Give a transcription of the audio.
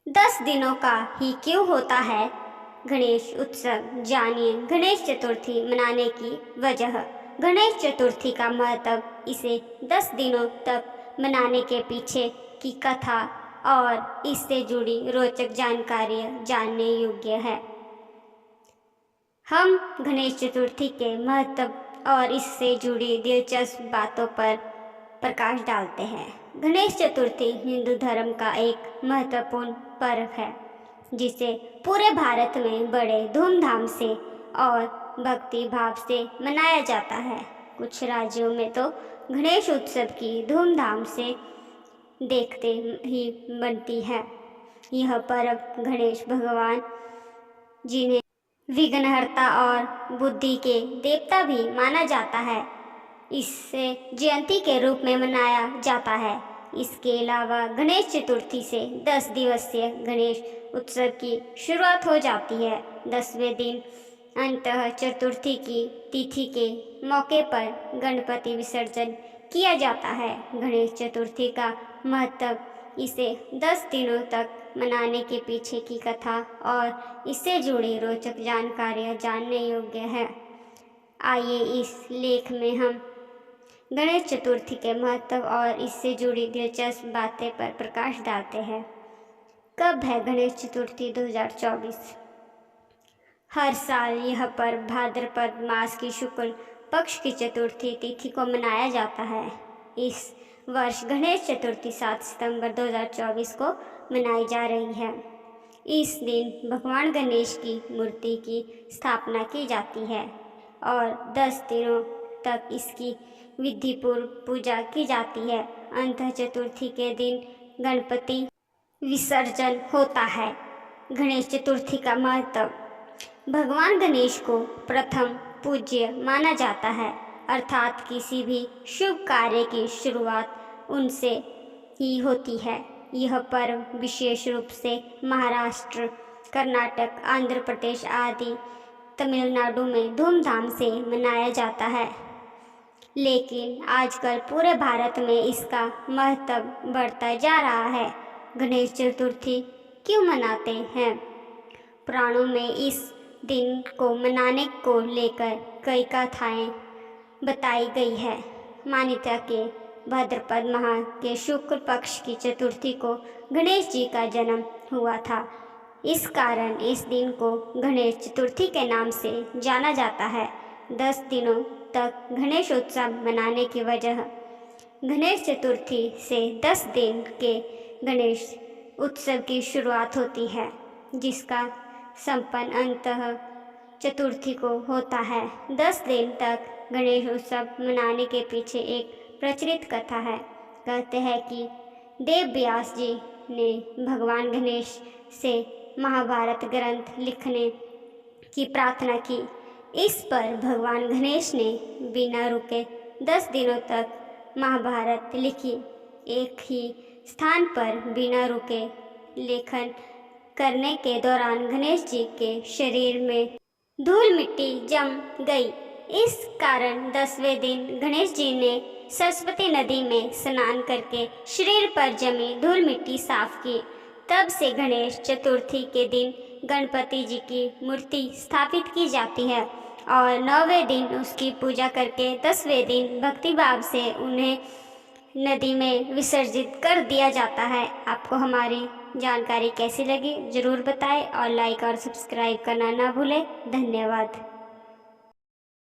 10 दिनों का ही क्यों होता है गणेश उत्सव? जानिए गणेश चतुर्थी मनाने की वजह। गणेश चतुर्थी का महत्व, इसे 10 दिनों तक मनाने के पीछे की कथा और इससे जुड़ी रोचक जानकारी जानने योग्य है। हम गणेश चतुर्थी के महत्व और इससे जुड़ी दिलचस्प बातों पर प्रकाश डालते हैं। गणेश चतुर्थी हिंदू धर्म का एक महत्वपूर्ण पर्व है जिसे पूरे भारत में बड़े धूमधाम से और भक्ति भाव से मनाया जाता है। कुछ राज्यों में तो गणेश उत्सव की धूमधाम से देखते ही बनती है। यह पर्व गणेश भगवान, जिन्हें विघ्नहर्ता और बुद्धि के देवता भी माना जाता है, इससे जयंती के रूप में मनाया जाता है। इसके अलावा गणेश चतुर्थी से 10 दिवसीय गणेश उत्सव की शुरुआत हो जाती है। 10वें दिन अंतः चतुर्थी की तिथि के मौके पर गणपति विसर्जन किया जाता है। गणेश चतुर्थी का महत्व, इसे 10 दिनों तक मनाने के पीछे की कथा और इससे जुड़ी रोचक जानकारियाँ जानने योग्य है। आइए इस लेख में हम गणेश चतुर्थी के महत्व और इससे जुड़ी दिलचस्प बातें पर प्रकाश डालते हैं। कब है गणेश चतुर्थी 2024? हर साल यह पर्व भाद्रपद मास की शुक्ल पक्ष की चतुर्थी तिथि को मनाया जाता है। इस वर्ष गणेश चतुर्थी 7 सितंबर 2024 को मनाई जा रही है। इस दिन भगवान गणेश की मूर्ति की स्थापना की जाती है और 10 दिनों तक इसकी विधिपूर्व पूजा की जाती है। अंतः चतुर्थी के दिन गणपति विसर्जन होता है। गणेश चतुर्थी का महत्व, भगवान गणेश को प्रथम पूज्य माना जाता है, अर्थात किसी भी शुभ कार्य की शुरुआत उनसे ही होती है। यह पर्व विशेष रूप से महाराष्ट्र, कर्नाटक, आंध्र प्रदेश आदि तमिलनाडु में धूमधाम से मनाया जाता है, लेकिन आजकल पूरे भारत में इसका महत्व बढ़ता जा रहा है। गणेश चतुर्थी क्यों मनाते हैं? पुराणों में इस दिन को मनाने को लेकर कई कथाएं बताई गई है। मान्यता के भाद्रपद माह के शुक्ल पक्ष की चतुर्थी को गणेश जी का जन्म हुआ था। इस कारण इस दिन को गणेश चतुर्थी के नाम से जाना जाता है। 10 दिनों तक गणेश उत्सव मनाने की वजह, गणेश चतुर्थी से 10 दिन के गणेश उत्सव की शुरुआत होती है, जिसका संपन्न अंतः चतुर्थी को होता है। 10 दिन तक गणेश उत्सव मनाने के पीछे एक प्रचलित कथा है। कहते हैं कि देव व्यास जी ने भगवान गणेश से महाभारत ग्रंथ लिखने की प्रार्थना की। इस पर भगवान गणेश ने बिना रुके 10 दिनों तक महाभारत लिखी। एक ही स्थान पर बिना रुके लेखन करने के दौरान गणेश जी के शरीर में धूल मिट्टी जम गई। इस कारण 10वें दिन गणेश जी ने सरस्वती नदी में स्नान करके शरीर पर जमी धूल मिट्टी साफ की। तब से गणेश चतुर्थी के दिन गणपति जी की मूर्ति स्थापित की जाती है और 9वें दिन उसकी पूजा करके 10वें दिन भक्तिभाव से उन्हें नदी में विसर्जित कर दिया जाता है। आपको हमारी जानकारी कैसी लगी ज़रूर बताएं और लाइक और सब्सक्राइब करना ना भूलें। धन्यवाद।